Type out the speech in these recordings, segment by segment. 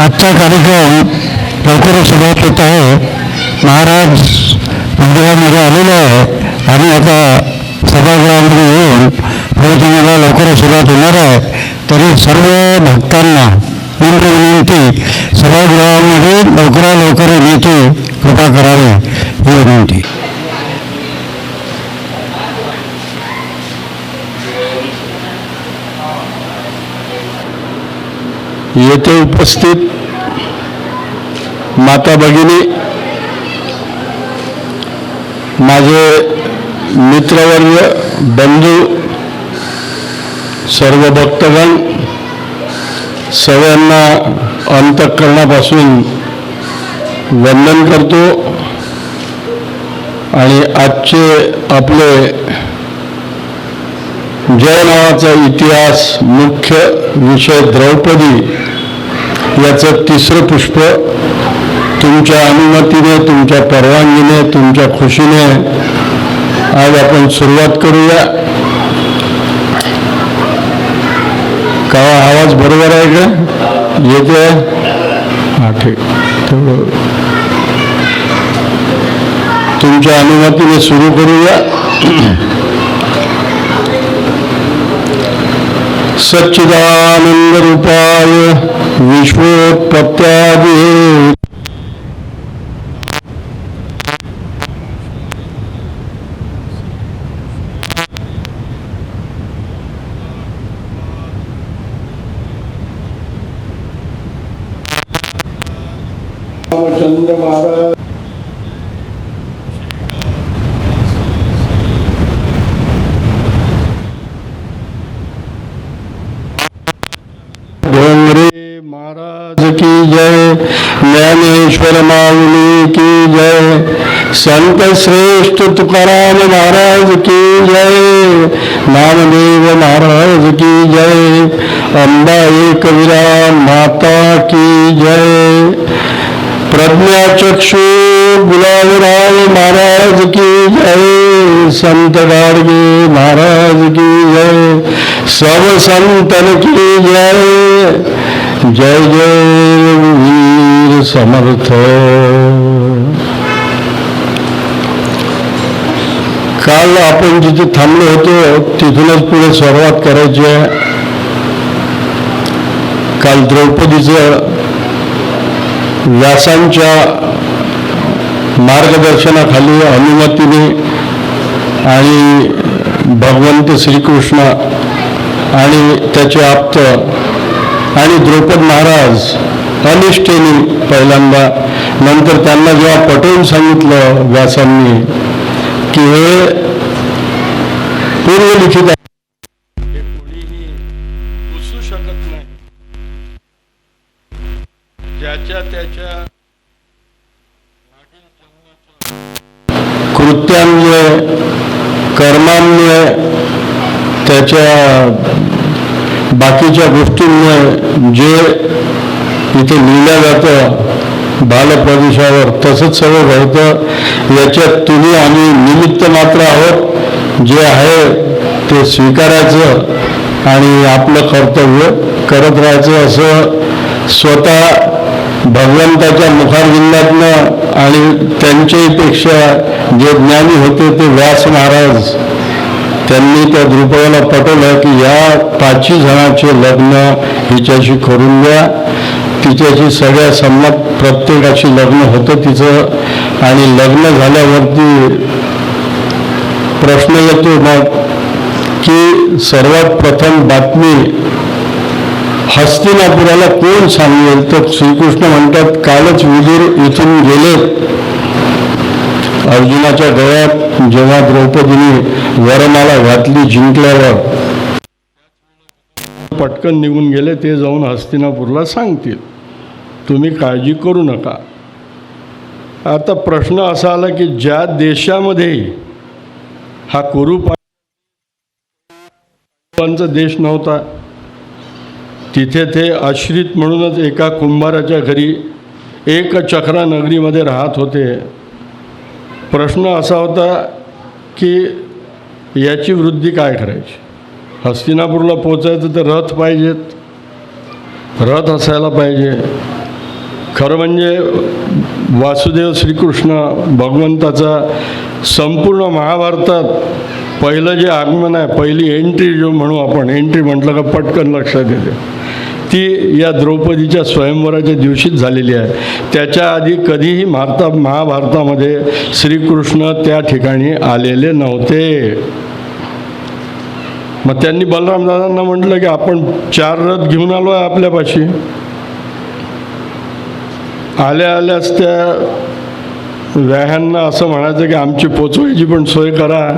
आजचा कार्यक्रम लवकरच सुरुवात होत आहे. महाराज मंदिरामध्ये आलेले आहे आणि आता सभागृहामध्ये येऊन प्रवचनाला लवकरच सुरुवात होणार आहे. तरी सर्व भक्तांना नम्र विनंती, सभागृहामध्ये लवकर येण्याची कृपा करावी ही विनंती. येथे उपस्थित माता भगिनी, माझे मित्रवर्ग, बंधू, सर्व भक्तगण, सगळ्यांना अंतःकरणापासून वंदन करतो. आणि आजचे आपले जय नावाचा इतिहास मुख्य विषय द्रौपदी याचं तिसरं पुष्प तुमच्या अनुमतीने, तुमच्या परवानगीने, तुमच्या खुशीने आज आपण सुरुवात करूया. का आवाज बरोबर आहे का? येते? हां, ठीक. तेवढं तुमच्या अनुमतीने सुरू करूया. सच्चिदानंद रूपाय विश्वोत्पत्त्यादि रामचंद्र महाराज महाराज की जय, ज्ञानेश्वर माऊली की जय, संत श्रेष्ठ तुकाराम महाराज की जय, नामदेव महाराज की जय, अंबा एक विराम माता की जय, प्रज्ञाचक्षु गुलाबराव महाराज की जय, संत गाडगे महाराज की जय, सब संतन की जय, जय जय वीर समर्थ. काल आपण जिथे थांबलो होतो तिथूनच पुढे सुरुवात करायची आहे. काल द्रौपदीचं व्यासांच्या मार्गदर्शनाखाली, अनुमतीने आणि भगवंत श्रीकृष्ण आणि त्याचे आप्त आणि द्रौपद महाराज अनिष्ठेने पहिल्यांदा, नंतर त्यांना जेव्हा पटवून सांगितलं व्यासांनी की हे पूर्वलिखित आहे, हे कोणीही पुसू शकत नाही, ज्याच्या त्याच्या कृत्यांमुळे, कर्मांमुळे, त्याच्या बाकीच्या गोष्टींमुळे जे इथे लिहिलं जातं बालप्रदेशावर तसंच सगळं घडतं. याच्यात तुम्ही आम्ही निमित्त मात्र आहोत. जे आहे ते स्वीकारायचं आणि आपलं कर्तव्य करत राहायचं, असं स्वतः भगवंताच्या मुखारविंदातनं आणि त्यांच्याहीपेक्षा जे ज्ञानी होते ते व्यास महाराज, त्यांनी त्या द्रुपदाला पटवलं की या 5 जणांचे लग्न हिच्याशी करून द्या. तिच्याशी सगळ्या सम्मत प्रत्येकाशी लग्न होतं तिचं. आणि लग्न झाल्यावरती प्रश्न येतो मग की सर्वात प्रथम बातमी हस्तिनापुराला कोण सांगेल? तर श्रीकृष्ण म्हणतात कालच विदुर इथून गेले. अर्जुनाच्या गळ्यात जेव्हा द्रौपदीने वरमाला घातली जिंकल्यावर पटकन निघून गेले. ते जाऊन हस्तिनापूरला सांगतील, तुम्ही काळजी करू नका. आता प्रश्न असा आला की ज्या देशामध्ये हा कुरुपांचा देश नव्हता तिथे ते आश्रित म्हणूनच एका कुंभाराच्या घरी एक चक्रा नगरीमध्ये राहत होते. प्रश्न असा होता की याची वृद्धी काय करायची? हस्तिनापूरला पोचायचं तर रथ पाहिजेत, रथ असायला पाहिजे. खरं म्हणजे वासुदेव श्रीकृष्ण भगवंताचा संपूर्ण महाभारतात पहिलं जे आगमन आहे, पहिली एंट्री जो म्हणू आपण, एंट्री म्हटलं का पटकन लक्षात येते, ती या द्रौपदीच्या स्वयंवराच्या दिवशीच झालेली आहे. त्याच्या आधी कधीही महाभारतामध्ये श्रीकृष्ण त्या ठिकाणी आलेले नव्हते. मग त्यांनी बलरामदादांना म्हटलं की आपण 4 रथ घेऊन आलो आहे आपल्यापाशी. आल्याच त्या व्याह्यांना असं म्हणायचं की आमची पोचवायची पण सोय करा.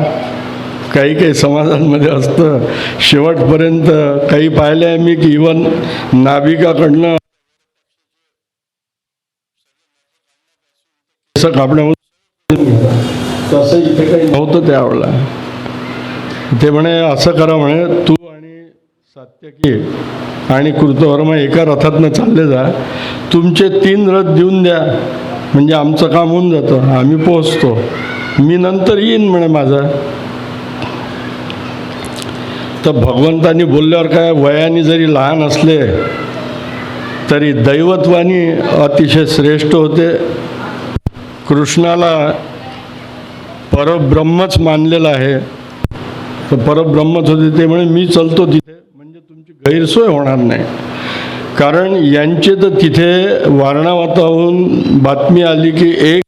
काही समाजांमध्ये असतं. शेवटपर्यंत काही पाहिले आहे मी की इवन नाभिकाकडनं तसं इथे काही नव्हतं त्यावेळेला. ते म्हणे असं करा म्हणे, तू आणि सात्यकी आणि कृतवर्मा एका रथातनं चालले जा, तुमचे 3 रथ देऊन द्या म्हणजे आमचं काम होऊन जातं, आम्ही पोहोचतो, मी नंतर येईन म्हणे माझा. तर भगवंतांनी बोलल्यावर काय, वयाने जरी लहान असले तरी दैवत्वानी अतिशय श्रेष्ठ होते. कृष्णाला परब्रह्मच मानलेलं आहे. तर परब्रह्मच होते. ते म्हणे मी चलतो तिथे, म्हणजे तुमची गैरसोय होणार नाही. कारण यांचे तर तिथे वारणावताहून बातमी आली की एक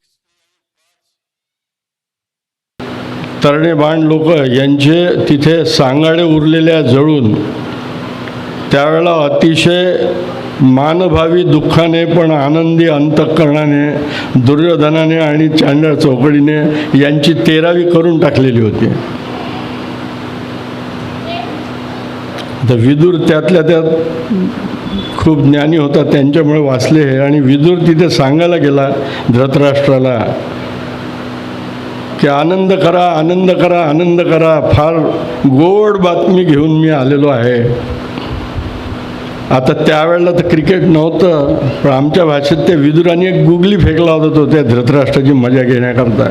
तरणे बाण लोक यांचे तिथे सांगाडे उरलेल्या जळून. त्यावेळेला अतिशय मानभावी दुःखाने पण आनंदी अंतःकरणाने दुर्योधनाने आणि चांडळ चौकडीने यांची 13वी करून टाकलेली होती. तर विदुर त्यातल्या त्यात खूप ज्ञानी होता, त्यांच्यामुळे वाचले हे. आणि विदुर तिथे सांगायला गेला धृतराष्ट्राला की आनंद करा, आनंद करा, आनंद करा, फार गोड बातमी घेऊन मी आलेलो आहे. आता त्यावेळेला तर क्रिकेट नव्हतं, पण आमच्या भाषेत त्या विदुराने एक गुगली फेकला होता तो त्या धृतराष्ट्राची मजा घेण्याकरता,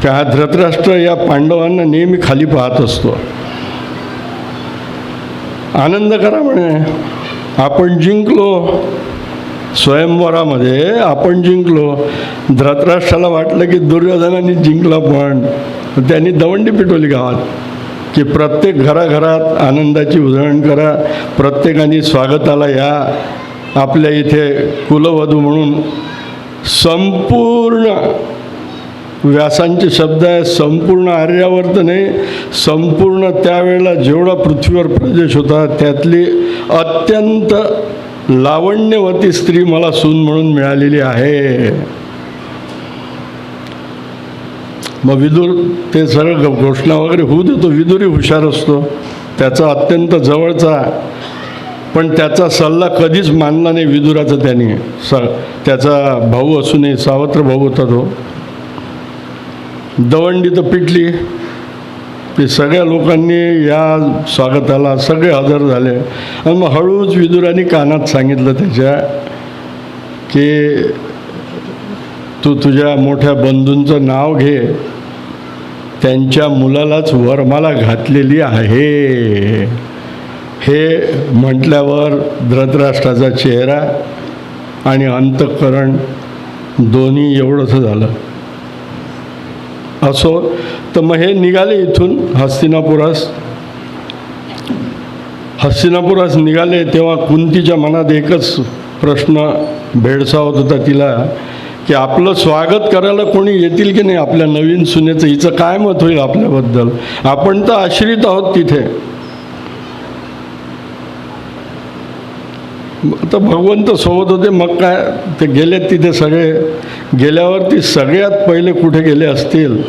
की हा धृतराष्ट्र या पांडवांना नेहमी खाली पाहत असतो. आनंद करा म्हणे, आपण जिंकलो, स्वयंवरामध्ये आपण जिंकलो. धृतराष्ट्राला वाटलं की दुर्योधनाने जिंकला, पण त्यांनी दवंडी पिटवली गावात की प्रत्येक घराघरात आनंदाची उधळण करा, प्रत्येकाने स्वागताला या. आपल्या इथे कुलवधू म्हणून संपूर्ण व्यासांचे शब्द आहे, संपूर्ण आर्यावर्त नाही, संपूर्ण त्यावेळेला जेवढा पृथ्वीवर प्रदेश होता त्यातली अत्यंत लावण्यवती स्त्री मला सून म्हणून मिळालेली आहे. मग विदुर ते सरळ घोषणा वगैरे होऊ देतो. विदुरही हुशार असतो, त्याचा अत्यंत जवळचा, पण त्याचा सल्ला कधीच मानला नाही विदुराचा. त्याने त्याचा भाऊ असूनही, सावत्र भाऊ होता तो. दवंडी तर पिटली, ते सगळ्या लोकांनी या स्वागताला सगळे हजर झाले. आणि मग हळूच विदुराने कानात सांगितलं त्याच्या की तू तुझ्या मोठ्या बंधूंचं नाव घे, त्यांच्या मुलालाच वरमाला घातलेली आहे. हे म्हटल्यावर धृतराष्ट्राचा चेहरा आणि अंतःकरण दोन्ही एवढंच झालं. असो, तर मग हे निघाले इथून हस्तिनापुरास निघाले. तेव्हा कुंतीच्या मनात एकच प्रश्न भेडसावत होता तिला की आपलं स्वागत करायला कोणी येतील की नाही, आपल्या नवीन सुनेचं, हिचं काय मत होईल आपल्याबद्दल. आपण तर आश्रित आहोत तिथे. तर भगवंत सोबत होते. मग काय, ते गेले तिथे सगळे. गेल्यावरती सगळ्यात पहिले कुठे गेले असतील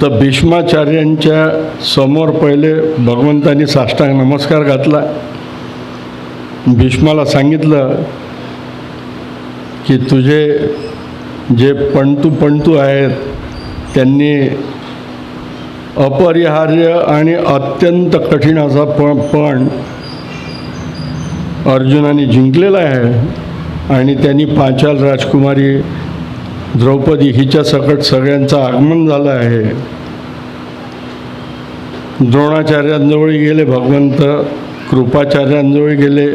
तर भीष्माचार्यांच्या समोर पहिले भगवंतांनी साष्टांग नमस्कार घातला. भीष्माला सांगितलं की तुझे जे पंटू आहेत त्यांनी अपरिहार्य आणि अत्यंत कठीण असा पण अर्जुनाने जिंकलेला आहे. आणि त्यांनी पांचाल राजकुमारी द्रौपदी हिच्या सकट सगळ्यांचं आगमन झालं आहे. द्रोणाचार्यांजवळ गेले भगवंत कृपाचार्यांजवळ गेले,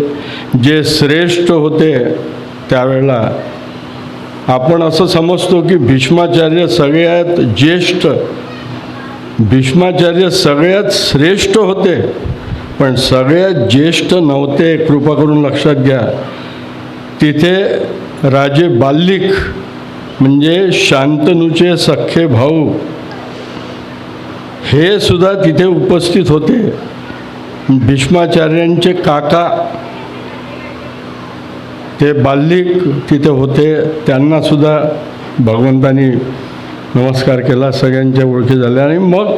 जे श्रेष्ठ होते त्यावेळेला आपण असं समजतो की भीष्माचार्य सगळ्यात ज्येष्ठ, भीष्माचार्य सगळ्यात श्रेष्ठ होते, पण सगळ्यात ज्येष्ठ नव्हते. कृपा करून लक्षात घ्या. तिथे राजे बाल्लिक म्हणजे शांतनूचे सख्खे भाऊ हे सुद्धा तिथे उपस्थित होते. भीष्माचार्यांचे काका ते बाल्लिक तिथे होते, त्यांना सुद्धा भगवंतानी नमस्कार केला, सगळ्यांच्या ओळखी झाल्या. आणि मग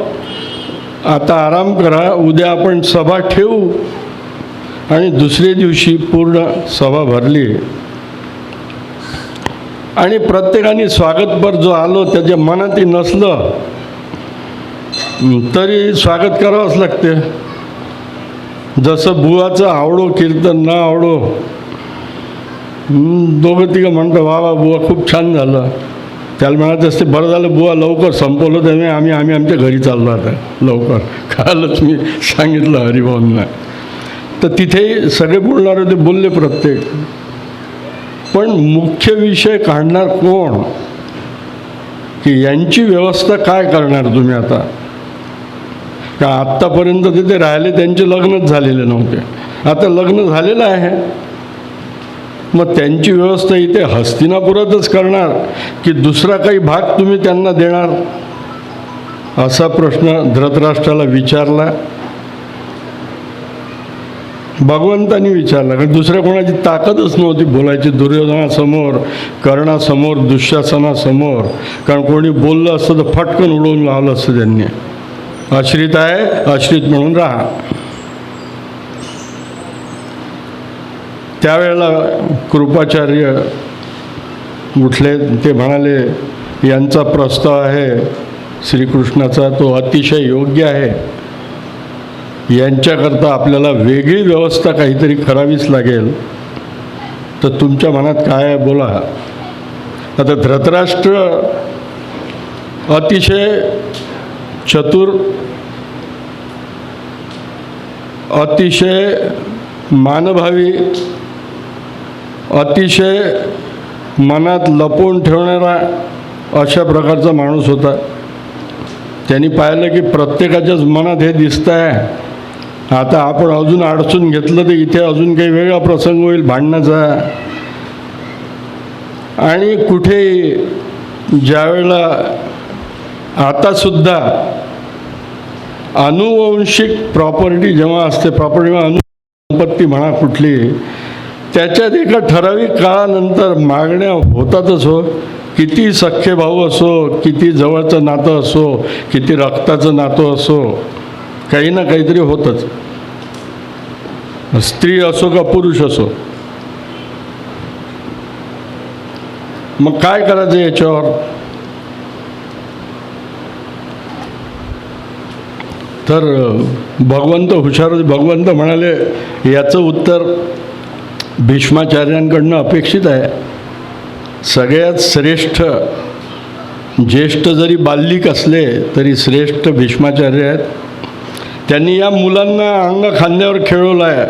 आता आराम करा, उद्या आपण सभा ठेवू. आणि दुसऱ्या दिवशी पूर्ण सभा भरली आणि प्रत्येकाने स्वागतपर जो आलो त्याच्या मनातही नसलं तरी स्वागत करावंच लागते. जसं बुवाचं आवडो कीर्तन न आवडो, दोघं तिघं म्हणतं वा वा बुवा खूप छान झालं, त्याला म्हणत असते बरं झालं बुवा लवकर संपवलं, त्यामुळे आम्ही आमच्या घरी चाललो आता लवकर. कालच मी सांगितलं हरिभाऊंना. तर तिथे सगळे बोलणार होते, बोलले प्रत्येक. पण मुख्य विषय काढणार कोण, की यांची व्यवस्था काय करणार तुम्ही आता. का आत्तापर्यंत तिथे राहिले त्यांचे लग्नच झालेले नव्हते, आता लग्न झालेलं आहे. मग त्यांची व्यवस्था इथे हस्तिनापुरातच करणार की दुसरा काही भाग तुम्ही त्यांना देणार, असा प्रश्न धृतराष्ट्राला विचारला. भगवंतानी विचारला, कारण दुसऱ्या कोणाची ताकदच नव्हती बोलायची. दुर्योधनासमोर, कर्णासमोर, दुःशासनासमोर. कारण कोणी बोललं असतं तर फटकन उडवून लावलं असतं त्यांनी. आश्रित आहे, आश्रित म्हणून राहा. त्यावेळेला कृपाचार्य उठले, ते म्हणाले यांचा प्रस्ताव आहे श्रीकृष्णाचा, तो अतिशय योग्य आहे. यांच्याकरता आपल्याला वेगळी व्यवस्था काहीतरी करावीच लागेल. तर तुमच्या मनात काय आहे बोला. आता धृतराष्ट्र अतिशय चतुर, अतिशय मानभावी, अतिशय मनात लपवून ठेवणारा अशा प्रकारचा माणूस होता. त्यांनी पाहिलं की प्रत्येकाच्याच मनात हे दिसतं आहे. आता आपण अजून अडचून घेतलं तर इथे अजून काही वेगळा प्रसंग होईल भांडणाचा. आणि कुठे ज्यावेळेला आतासुद्धा अनुवंशिक प्रॉपर्टी जेव्हा असते, प्रॉपर्टी अनुसंपत्ती म्हणा कुठली, त्याच्यात एका ठराविक काळानंतर मागण्या होतातच हो. किती सख्खे भाऊ असो, किती जवळचं नातं असो, किती रक्ताचं नातं असो, काही ना काहीतरी होतंच. स्त्री असो का पुरुष असो. मग काय करायचं याच्यावर. तर भगवंत हुशार होते. भगवंत म्हणाले याचं उत्तर भीष्माचार्यांकडनं अपेक्षित आहे. सगळ्यात श्रेष्ठ, ज्येष्ठ जरी बाल्लिक असले तरी श्रेष्ठ भीष्माचार्य आहेत. त्यांनी या मुलांना अंग खांद्यावर खेळवलं आहे.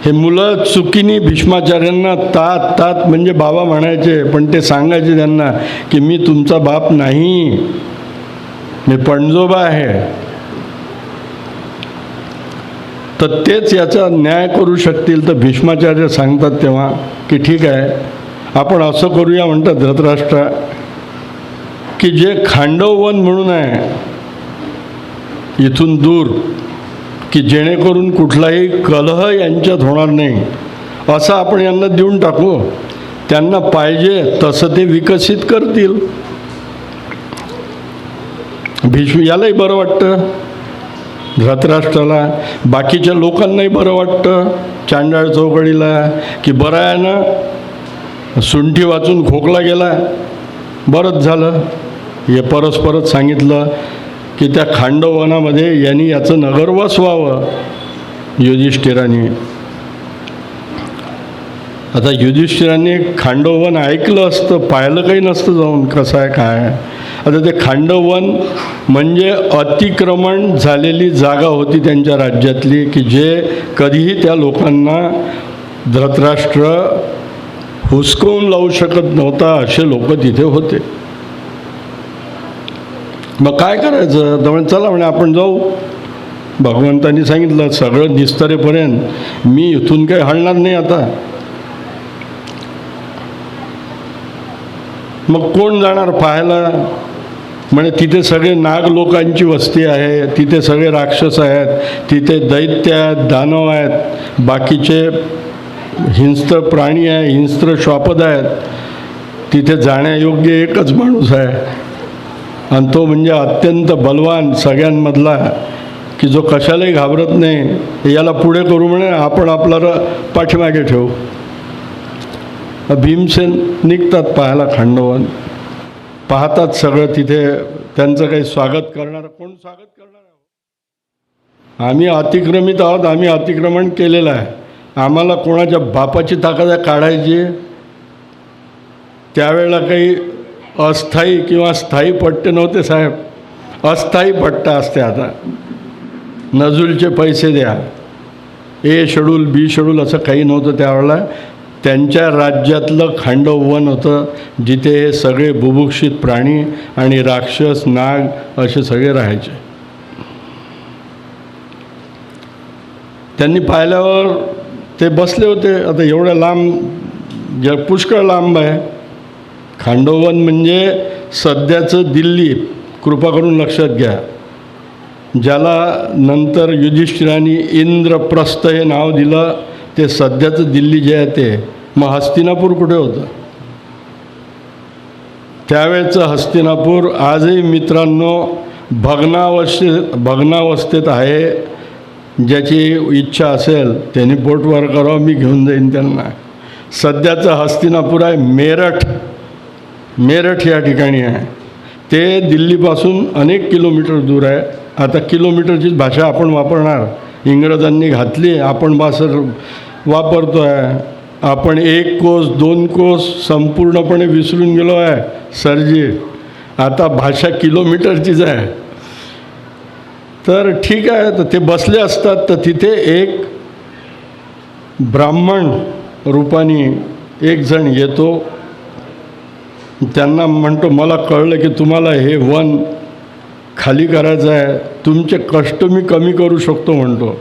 हे मुलं चुकीने भीष्माचार्यांना तात तात म्हणजे बाबा म्हणायचे, पण ते सांगायचे त्यांना की मी तुमचा बाप नाही, मी पणजोबा आहे. तर तेच याचा न्याय करू शकतील. तर भीष्माचार्य सांगतात तेव्हा की ठीक आहे आपण असं करूया, म्हणतात धृतराष्ट्र, की जे खांडववन म्हणून आहे इथून दूर, की जेणेकरून कुठलाही कलह यांच्यात होणार नाही, असं आपण यांना देऊन टाकू. त्यांना पाहिजे तसं ते विकसित करतील. यालाही बरं वाटतं धृतराष्ट्राला, बाकीच्या लोकांनाही बरं वाटतं चांडाळ चौकडीला, की बरं आहे ना, सुंठी वाचून खोकला गेला, बरंच झालं. हे परस्परच सांगितलं की त्या खांडववनामध्ये यांनी याचं नगर वसवावं युधिष्ठिराने. आता युधिष्ठिराने खांडववन ऐकलं असतं, पाहिलं काही नसतं जाऊन कसं आहे काय. आता ते खांडवन म्हणजे अतिक्रमण झालेली जागा होती त्यांच्या राज्यातली, की जे कधीही त्या लोकांना धृतराष्ट्र हुसकवून लावू शकत नव्हता, असे लोक तिथे होते. मग काय करायचं, तर म्हणे चला म्हणे आपण जाऊ. भगवंतांनी सांगितलं सगळं निस्तरेपर्यंत मी इथून काही हलणार नाही आता. मग कोण जाणार पाहायला. म्हणे तिथे सगळे नाग लोकांची वस्ती आहे, तिथे सगळे राक्षस आहेत, तिथे दैत्य आहेत, दानव आहेत, बाकीचे हिंस्त्र प्राणी आहे, हिंस्त्र श्वापद आहेत. तिथे जाण्यायोग्य एकच माणूस आहे, आणि तो म्हणजे अत्यंत बलवान सगळ्यांमधला, की जो कशालाही घाबरत नाही. याला पुढे करू म्हणे, आपण आपला पाठीमागे ठेवू. भीमसेन निघतात पाहायला खांडवन. पाहतात सगळं तिथे, त्यांचं काही स्वागत करणार, कोण स्वागत करणार. आम्ही अतिक्रमित आहोत, आम्ही अतिक्रमण केलेलं आहे, आम्हाला कोणाच्या बापाची ताकद आहे काढायची. त्यावेळेला काही अस्थायी किंवा स्थायी पट्टे नव्हते साहेब, अस्थायी पट्टा असते. आता नजुलचे पैसे द्या, ए शेड्यूल बी शेड्यूल असं काही नव्हतं त्यावेळेला. त्यांच्या राज्यातलं खांडवन होतं, जिथे हे सगळे बुभुक्षित प्राणी आणि राक्षस नाग असे सगळे राहायचे. त्यांनी पाहिल्यावर ते बसले होते. आता एवढ्या लांब, पुष्कळ लांब आहे खांडवन, म्हणजे सध्याचं दिल्ली. कृपा करून लक्षात घ्या, ज्याला नंतर युधिष्ठिराने इंद्रप्रस्थ हे नाव दिलं, ते सध्याचं दिल्ली जे आहे ते. मग हस्तिनापूर कुठे होतं. त्यावेळचं हस्तिनापूर आजही मित्रांनो भग्नावस्थेत आहे. ज्याची इच्छा असेल त्यांनी बोटवर करावं, मी घेऊन जाईन त्यांना. सध्याचं हस्तिनापूर आहे मेरठ या ठिकाणी आहे. ते दिल्लीपासून अनेक किलोमीटर दूर आहे. आता किलोमीटरचीच भाषा आपण वापरणार, इंग्रजांनी घातली, आपण भाषा वापरतो आहे. आपण 1 कोस 2 कोस संपूर्णपणे विसरून गेलो आहे सरजी. आता भाषा किलोमीटरचीच आहे. तर ठीक आहे, तर ते बसले असतात, तर तिथे एक ब्राह्मण रूपाने एक जण येतो. त्यांना म्हणतो, मला कळलं की तुम्हाला हे वन खाली करायचं आहे, तुमचे कष्ट मी कमी करू शकतो म्हणतो,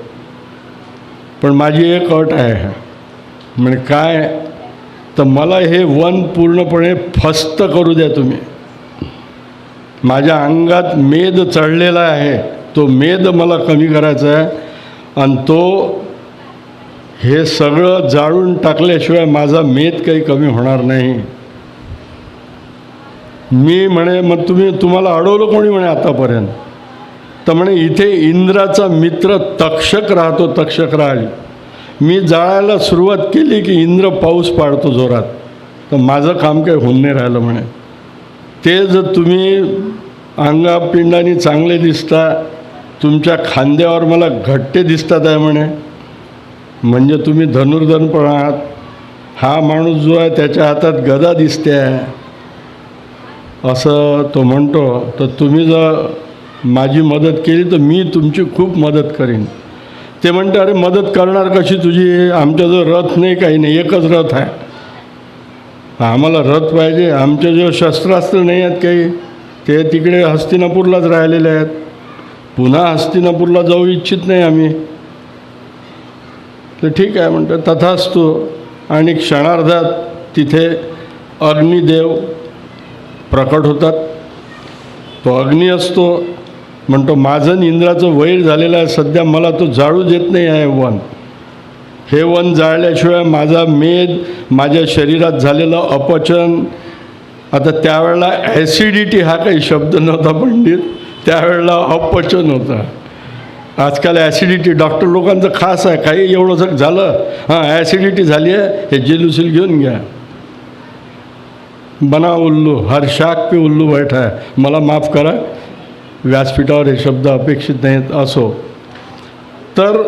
पण माझी एक अट आहे. म्हणजे काय, तर मला हे वन पूर्णपणे फस्त करू द्या तुम्ही. माझ्या अंगात मेद चढलेला आहे, तो मेद मला कमी करायचा आहे, आणि तो हे सगळं जाळून टाकल्याशिवाय माझा मेद काही कमी होणार नाही. मी म्हणे, मग तुम्हाला अडवलं कोणी म्हणे आतापर्यंत. तर म्हणे इथे इंद्राचा मित्र तक्षक राहतो, तक्षक राज. मी जाळायला सुरुवात केली की इंद्र पाऊस पाडतो जोरात, तर माझं काम काही होऊन नाही राहिलं म्हणे. ते जर तुम्ही अंगापिंडाने चांगले दिसता, तुमच्या खांद्यावर मला घट्टे दिसतात आहे म्हणे, म्हणजे तुम्ही धनुर्धन पण आहात. हा माणूस जो आहे त्याच्या हातात गदा दिसते आहे, असं तो म्हणतो. तर तुम्ही जर माझी मदत केली तर मी तुमची खूप मदत करीन. ते म्हणते, अरे मदत करणार कशी तुझी, आमच्याजवळ रथ नाही, काही नाही, एकच रथ आहे, आम्हाला रथ पाहिजे. आमच्याजवळ शस्त्रास्त्र नाही आहेत काही, ते तिकडे हस्तिनापूरलाच राहिलेले आहेत, पुन्हा हस्तिनापूरला जाऊ इच्छित नाही आम्ही. तर ठीक आहे म्हणतं, तथास्तु. आणि क्षणार्धात तिथे अग्निदेव प्रकट होतात. तो अग्नी असतो, म्हणतो माझं इंद्राचं वैर झालेलं आहे सध्या, मला तो जाळू देत नाही आहे वन. हे वन जाळल्याशिवाय माझा मेद, माझ्या शरीरात झालेलं अपचन. आता त्यावेळेला ॲसिडिटी हा काही शब्द नव्हता पंडित, त्यावेळेला अपचन होतं. आजकाल ॲसिडिटी डॉक्टर लोकांचं खास आहे, काही एवढं जर झालं, हां ॲसिडिटी झाली आहे, हे जेलुसिल घेऊन घ्या, बना उल्लू, हर शाख पे उल्लू बैठा है. मला माफ करा, व्यासपीठावर हे शब्द अपेक्षित नाहीत. असो. तर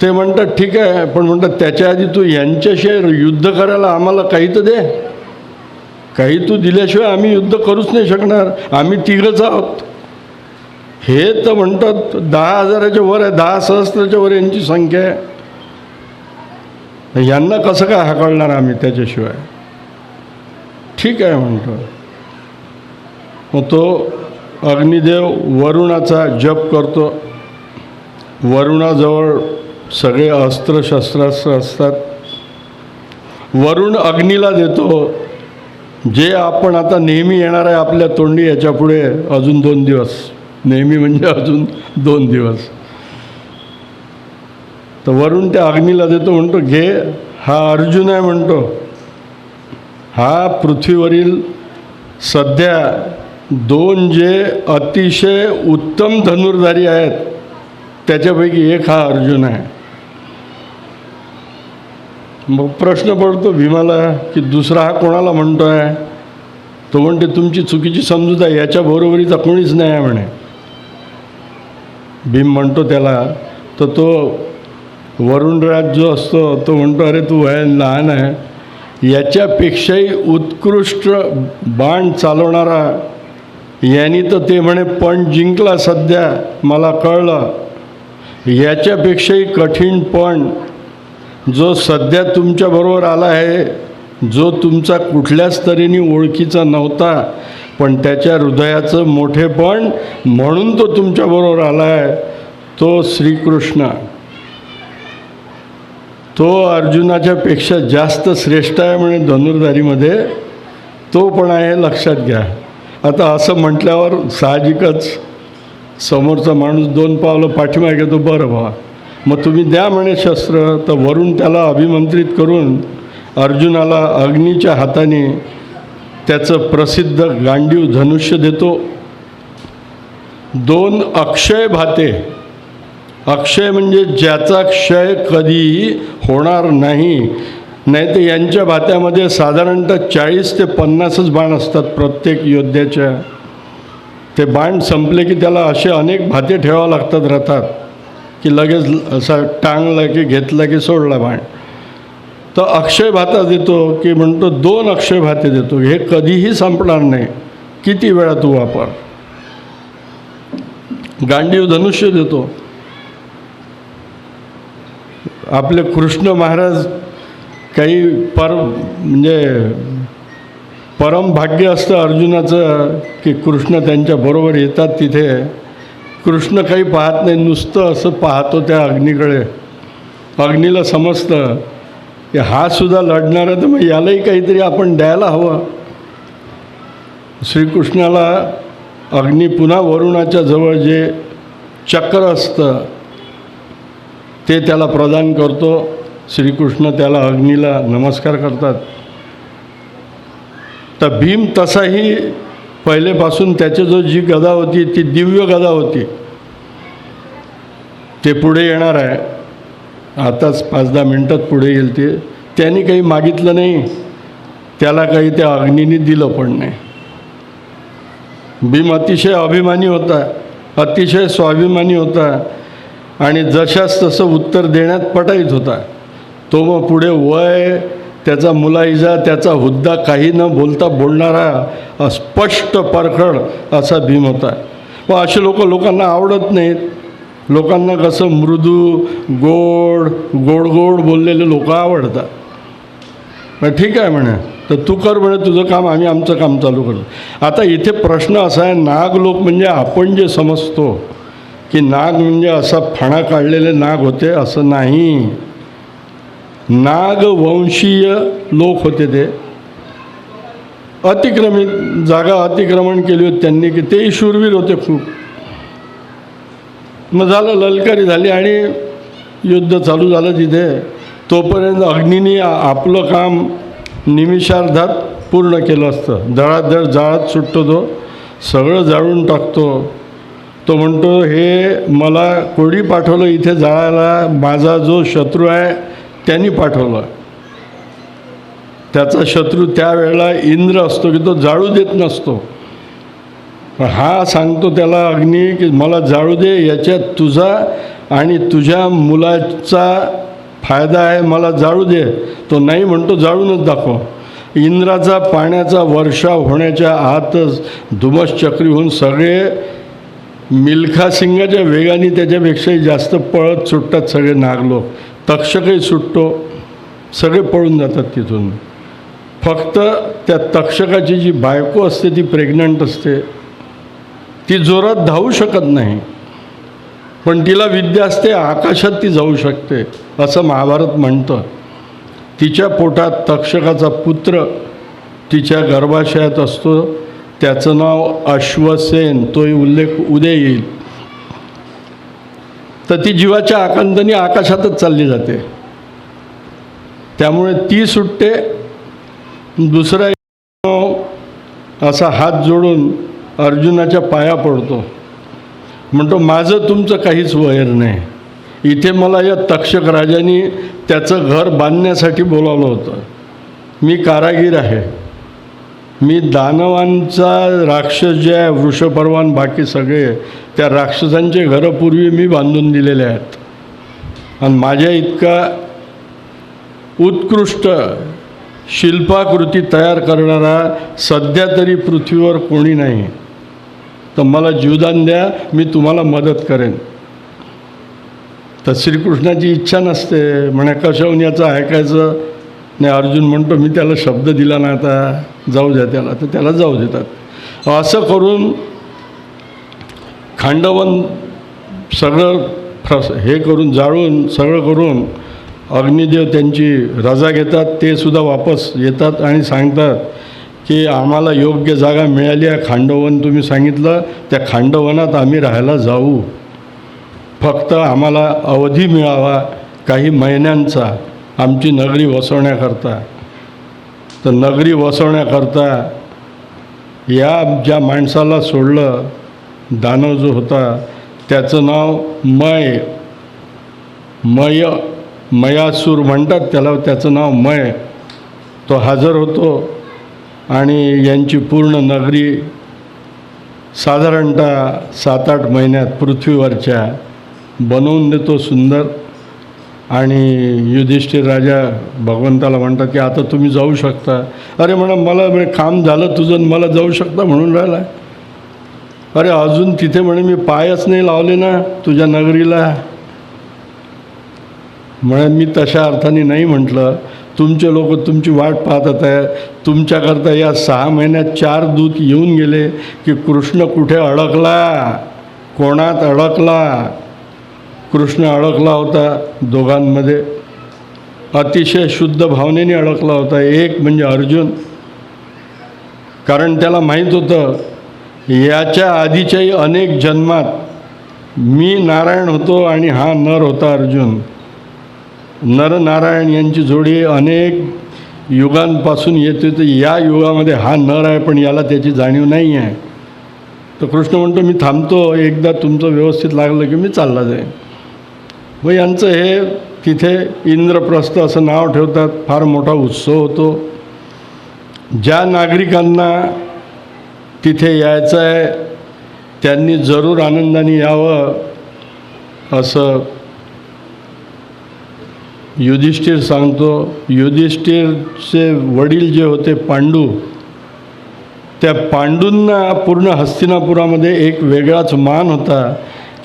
ते म्हणतात ठीक आहे, पण म्हणतात त्याच्या आधी तू यांच्याशी युद्ध करायला आम्हाला काही तर दे. काही तू दिल्याशिवाय आम्ही युद्ध करूच नाही शकणार, आम्ही तिघंच आहोत. हे तर म्हणतात 10,000च्या वर आहे, 10 सहस्त्राच्या वर यांची संख्या आहे. यांना कसं काय हाकलणार आम्ही त्याच्याशिवाय? ठीक आहे म्हणतो. मग तो अग्निदेव वरुणाचा जप करतो. वरुणाजवळ सगळे अस्त्रशस्त्रास्त्र असतात. वरुण अग्नीला देतो, जे आपण आता नेहमी येणार आहे आपल्या तोंडी याच्या पुढे अजून 2 दिवस, नेहमी म्हणजे अजून 2 दिवस. तर वरुण त्या अग्नीला देतो, म्हणतो घे, हा अर्जुन आहे म्हणतो, हा पृथ्वीवरील सध्या 2 जे अतिशय उत्तम धनुर्धारी आहेत त्याच्यापैकी एक हा अर्जुन आहे. मग प्रश्न पडतो भीमाला की दुसरा हा कोणाला म्हणतो आहे? तो म्हणते तुमची चुकीची समजूत आहे, याच्या बरोबरीचा कोणीच नाही आहे म्हणे. भीम म्हणतो त्याला, तर तो वरुणराज जो असतो तो म्हणतो अरे तू वयाने लहान आहे, याच्यापेक्षाही उत्कृष्ट बाण चालवणारा यांनी तर ते म्हणे पण जिंकला सध्या, मला कळलं. याच्यापेक्षाही कठीण पण जो सध्या तुमच्याबरोबर आला आहे, जो तुमचा कुठल्याच तऱ्हेने ओळखीचा नव्हता, पण त्याच्या हृदयाचं मोठेपण म्हणून तो तुमच्याबरोबर आला आहे, तो श्रीकृष्ण. तो अर्जुनाच्या पेक्षा जास्त श्रेष्ठ आहे म्हणे धनुर्धारीमध्ये, तो पण आहे, लक्षात घ्या. आता असं म्हटल्यावर साहजिकच समोरचा माणूस 2 पावलं पाठीमागे घेतो, बरं व्हा मग तुम्ही द्या म्हणे शस्त्र. तर वरून त्याला अभिमंत्रित करून अर्जुनाला अग्नीच्या हाताने त्याचं प्रसिद्ध गांडीव धनुष्य देतो. 2 अक्षय भाते, अक्षय म्हणजे ज्याचा क्षय कधीही होणार नाही. नाही तर यांच्या भात्यामध्ये साधारणतः 40 ते 50च बाण असतात प्रत्येक योद्ध्याच्या. ते बाण संपले की त्याला असे अनेक भाते ठेवावं लागतात रथात, की लगेच असा टांगला की घेतला की सोडला बाण. तर अक्षय भाता देतो की म्हणतो 2 अक्षय भाते देतो, हे कधीही संपणार नाही, किती वेळा तू वापर. गांडीव धनुष्य देतो. आपले कृष्ण महाराज काही म्हणजे परम भाग्य असतं अर्जुनाचं की कृष्ण त्यांच्याबरोबर येतात तिथे. कृष्ण काही पाहत नाही, नुसतं असं पाहतो त्या अग्नीकडे. अग्नीला समजतं की हा सुद्धा लढणार आहे, तर मग यालाही काहीतरी आपण द्यायला हवं. श्रीकृष्णाला अग्नी पुन्हा वरुणाच्या जवळ जे चक्र असतं ते त्याला प्रदान करतो. श्रीकृष्ण त्याला अग्नीला नमस्कार करतात. तर भीम तसाही पहिलेपासून त्याच्याजवळ जी गदा होती ती दिव्य गदा होती. ते पुढे येणार आहे, आताच 5-10 मिनटात पुढे येईल. त्यांनी काही मागितलं नाही, त्याला काही त्या अग्नीने दिलं पण नाही. भीम अतिशय अभिमानी होता, अतिशय स्वाभिमानी होता आणि जशास तसं उत्तर देण्यात पटाईत होता. तो मग पुढे वय, त्याचा मुलाइजा, त्याचा हुद्दा काही न बोलता बोलणारा स्पष्ट परखड असा भीम होता. व असे लोकांना आवडत नाहीत. लोकांना कसं मृदू, गोड गोड बोललेले लोक आवडतात. मग ठीक आहे म्हणे, तर तू कर म्हणे तुझं काम, आम्ही आमचं काम चालू करतो. आता इथे प्रश्न असा आहे, नाग लोक म्हणजे आपण जे समजतो की नाग म्हणजे असा फणा काढलेले नाग होते, असं नाही. नागवंशीय लोक होते. ते जागा अतिक्रमण केली होती त्यांनी, की तेही शूरवीर होते खूप. मग झालं, ललकारी झाली आणि युद्ध चालू झालं तिथे. तोपर्यंत अग्नीने आपलं काम निमिषार्धात पूर्ण केलं असतं. जळात जाळात सुटतो, तो सगळं जाळून टाकतो. तो म्हणतो हे मला कोणी पाठवलं इथे जाळायला? माझा जो शत्रू आहे त्यांनी पाठवलं. त्याचा शत्रू त्यावेळेला इंद्र असतो, की तो जाळू देत नसतो. हा सांगतो त्याला अग्नी की मला जाळू दे, याच्यात तुझा आणि तुझ्या मुलाचा फायदा आहे, मला जाळू दे. तो नाही म्हणतो जाळूनच दाखव. इंद्राचा पाण्याचा वर्षाव होण्याच्या आतच धुमश्चक्री होऊन सगळे मिल्खा सिंगाच्या वेगाने त्याच्यापेक्षाही जास्त पळत सुटतात सगळे नागलोक. तक्षकही सुटतो, सगळे पळून जातात तिथून. फक्त त्या तक्षकाची जी बायको असते ती प्रेग्नंट असते, ती जोरात धावू शकत नाही, पण तिला विद्या असते, आकाशात ती जाऊ शकते असं महाभारत म्हणतं. तिच्या पोटात तक्षकाचा पुत्र तिच्या गर्भाशयात असतो, त्याचं नाव अश्वसेन. तोही उल्लेख उद्या येईल. तर ती जीवाच्या आकांताने आकाशातच चालली जाते. त्यामुळे ती सुटते. दुसरा असा हात जोडून अर्जुनाच्या पाया पडतो, म्हणतो माझं तुमचं काहीच वैर नाही. इथे मला या तक्षक राजाने त्याचं घर बांधण्यासाठी बोलावलं होतं. मी कारागीर आहे. मी दानवांचा राक्षस जे आहे वृषपर्वान बाकी सगळे, त्या राक्षसांचे घरं पूर्वी मी बांधून दिलेले आहेत. आणि माझ्या इतका उत्कृष्ट शिल्पाकृती तयार करणारा सध्या तरी पृथ्वीवर कोणी नाही. तर मला जीवदान द्या, मी तुम्हाला मदत करेन. तर श्रीकृष्णाची इच्छा नसते, म्हणे कशाहून याचं ऐकायचं नाही. अर्जुन म्हणतो मी त्याला शब्द दिला ना, आता जाऊ द्या त्याला. तर त्याला जाऊ देतात. असं करून खांडवन सगळं हे करून जाळून सगळं करून अग्निदेव त्यांची रजा घेतात. ते सुद्धा वापस येतात आणि सांगतात की आम्हाला योग्य जागा मिळाली आहे, खांडवन तुम्ही सांगितलं, त्या खांडवनात आम्ही राहायला जाऊ. फक्त आम्हाला अवधी मिळावा काही महिन्यांचा आमची नगरी वसवण्याकरता. तर नगरी वसवण्याकरता या ज्या माणसाला सोडलं, दानव जो होता त्याचं नाव मयासूर म्हणतात त्याला, त्याचं नाव मय. तो हजर होतो आणि यांची पूर्ण नगरी साधारणतः 7-8 महिन्यात पृथ्वीवरच्या बनवून देतो सुंदर. आणि युधिष्ठिर राजा भगवंताला म्हणतात की आता तुम्ही जाऊ शकता. अरे म्हणा मला म्हणे काम झालं तुझं, मला जाऊ शकता म्हणून राहिला. अरे अजून तिथे म्हणे मी पायच नाही लावले ना तुझ्या नगरीला. म्हणे मी तशा अर्थाने नाही म्हटलं, तुमचे लोक तुमची वाट पाहत आहे. तुमच्याकरता या 6 महिन्यात 4 दूत येऊन गेले की कृष्ण कुठे अडकला, कोणात अडकला. कृष्ण अडकला होता दोघांमध्ये, अतिशय शुद्ध भावनेने अडकला होता. एक म्हणजे अर्जुन, कारण त्याला माहीत होतं याच्या आधीच्याही अनेक जन्मात मी नारायण होतो आणि हा नर होता अर्जुन. नरनारायण यांची जोडी अनेक युगांपासून येत होती. या युगामध्ये हा नर आहे पण याला त्याची जाणीव नाही आहे. तर कृष्ण म्हणतो मी थांबतो, एकदा तुमचं व्यवस्थित लागलं की मी चालला जाईन. व यांचं हे तिथे इंद्रप्रस्थ असं नाव ठेवतात. फार मोठा उत्सव होतो. ज्या नागरिकांना तिथे यायचं आहे त्यांनी जरूर आनंदाने यावं असं युधिष्ठिर सांगतो. युधिष्ठिरचे वडील जे होते पांडू, त्या पांडूंना पूर्ण हस्तिनापुरामध्ये एक वेगळाच मान होता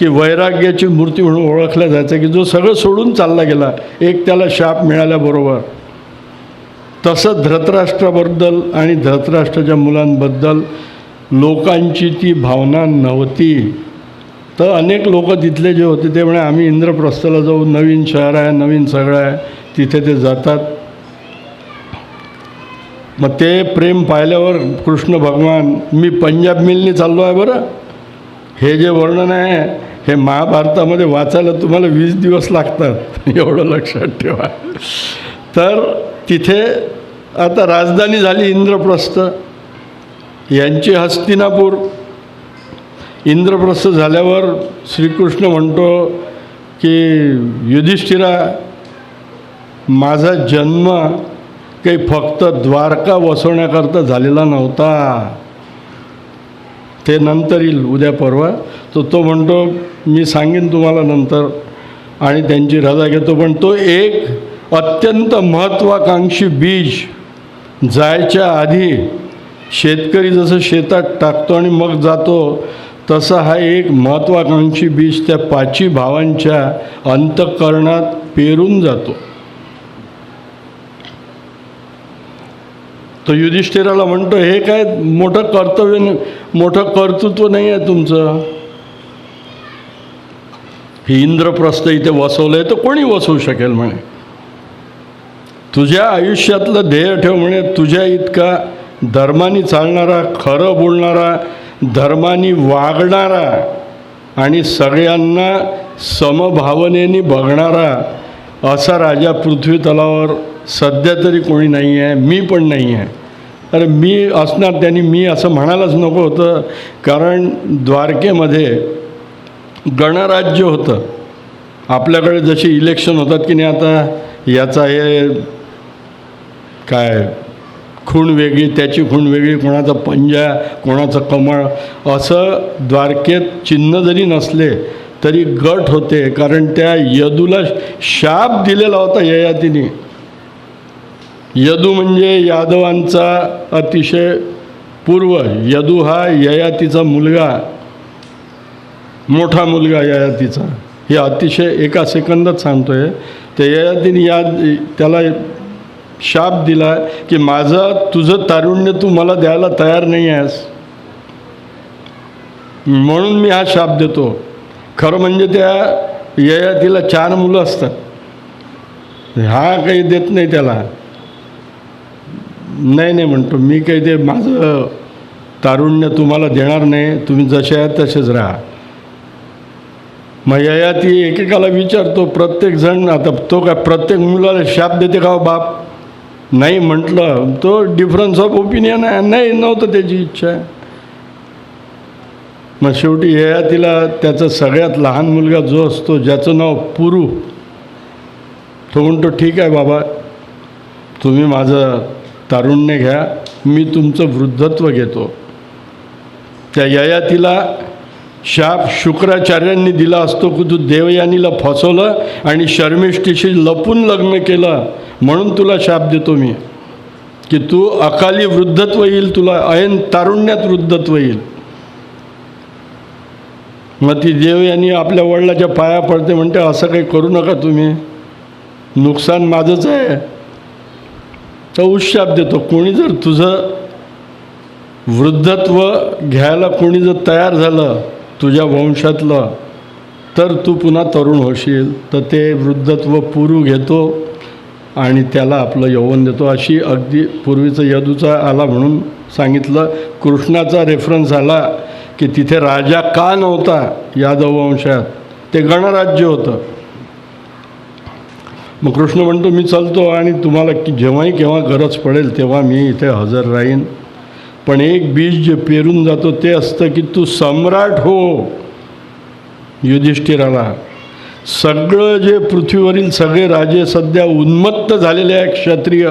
की वैराग्याची मूर्ती म्हणून ओळखल्या जायचं, की जो सगळं सोडून चालला गेला. एक त्याला शाप मिळाल्याबरोबर. तसं धृतराष्ट्राबद्दल आणि धृतराष्ट्राच्या मुलांबद्दल लोकांची ती भावना नव्हती. तर अनेक लोक तिथले जे होते ते म्हणे आम्ही इंद्रप्रस्थाला जाऊ, नवीन शहर आहे, नवीन सगळं आहे. तिथे ते जातात. मग ते प्रेम पाहिल्यावर कृष्ण भगवान, मी पंजाब मिलनी चाललो आहे बरं. हे जे वर्णन आहे हे महाभारतामध्ये वाचायला तुम्हाला 20 दिवस लागतात, एवढं लक्षात ठेवा. तर तिथे आता राजधानी झाली इंद्रप्रस्थ. यांची हस्तिनापूर. इंद्रप्रस्थ झाल्यावर श्रीकृष्ण म्हणतो की युधिष्ठिरा, माझा जन्म काही फक्त द्वारका वसवण्याकरता झालेला नव्हता. ते नंतर येईल उद्या परवा. तो म्हणतो मी सांगेन तुम्हाला नंतर, आणि त्यांची रजा घेतो. पण तो एक अत्यंत महत्त्वाकांक्षी बीज जायच्या आधी शेतकरी जसं शेतात टाकतो आणि मग जातो, तसा हा एक महत्त्वाकांक्षी बीज त्या पाची भावांच्या अंतःकरणात पेरून जातो. तो युधिष्ठिराला म्हणतो, हे काय मोठं कर्तव्य नाही, मोठं कर्तृत्व नाही आहे तुमचं. हे इंद्रप्रस्थ इथे वसवलं आहे तर कोणी वसवू शकेल म्हणे. तुझ्या आयुष्यातलं ध्येय ठेव म्हणे. तुझ्या इतका धर्माने चालणारा, खरं बोलणारा, धर्माने वागणारा आणि सगळ्यांना समभावनेने बघणारा असा राजा पृथ्वी तलावर सध्या तरी कोणी नाही आहे. मी पण नाही आहे. अरे मी असणार, त्यांनी मी असं म्हणायलाच नको होतं, कारण द्वारकेमध्ये गणराज्य होतं. आपल्याकडे जशी इलेक्शन होतात की नाही, आता याचा हे काय खूण वेगळी, त्याची खूण वेगळी, कोणाचा पंजा, कोणाचं कमळ, असं द्वारकेत चिन्ह जरी नसले तरी गट होते. कारण त्या यदूला शाप दिलेला होता ययातीने. यदू म्हणजे यादवांचा अतिशय पूर्वज. यदू हा ययातीचा मुलगा, मोठा मुलगा ययातीचा. हे अतिशय एका सेकंदात सांगतो आहे. त्या ययातीने त्याला शाप दिला की तुझं तारुण्य तू मला द्यायला तयार नाही आहेस, म्हणून मी हा शाप देतो. खरं म्हणजे त्या ययातीला 4 मुलं असतात. हा काही देत नाही त्याला. नाही म्हणतो, मी काही ते माझं तारुण्य तुम्हाला देणार नाही, तुम्ही जसे आहेत तसेच राहा. मग ययाती एकेकाला विचारतो, प्रत्येकजण, आता तो काय प्रत्येक मुलाला शाप देते का बाप? नाही म्हटलं. तो डिफरन्स ऑफ ओपिनियन आहे. नाही, नव्हतं त्याची इच्छा. मग शेवटी ययातीला त्याचा सगळ्यात लहान मुलगा जो असतो, ज्याचं नाव पुरू, तो म्हणतो, ठीक आहे बाबा, तुम्ही माझं तारुण्य घ्या, मी तुमचं वृद्धत्व घेतो. त्या ययातीला शाप शुक्राचार्यांनी दिला असतो की तू देवयानीला फसवलं आणि शर्मिष्ठीशी लपून लग्न केलं, म्हणून तुला शाप देतो मी की तू अकाली वृद्धत्व येईल, तुला ऐन तारुण्यात वृद्धत्व येईल. मग ती देवयानी आपल्या वडिलाच्या पाया पडते, म्हणते, असं काही करू नका तुम्ही, नुकसान माझंच आहे. तर उशाप देतो. कोणी जर तुझं वृद्धत्व घ्यायला कोणी जर तयार झालं तुझ्या वंशातलं, तर तू पुन्हा तरुण होशील. तर ते वृद्धत्व पुरू घेतो आणि त्याला आपलं यौवन देतो. अशी अगदी पूर्वीचं यदूचा आला म्हणून सांगितलं. कृष्णाचा रेफरन्स आला की तिथे राजा का नव्हता यादव वंशात, ते गणराज्य होतं. मग कृष्ण म्हणतो, मी चालतो आणि तुम्हाला जेव्हाही केव्हा गरज पडेल तेव्हा मी इथे हजर राहीन. पण एक बीज जे पेरून जातो ते असतं की तू सम्राट हो. युधिष्ठिराला सगळं जे पृथ्वीवरील सगळे राजे सध्या उन्मत्त झालेले आहे क्षत्रिय,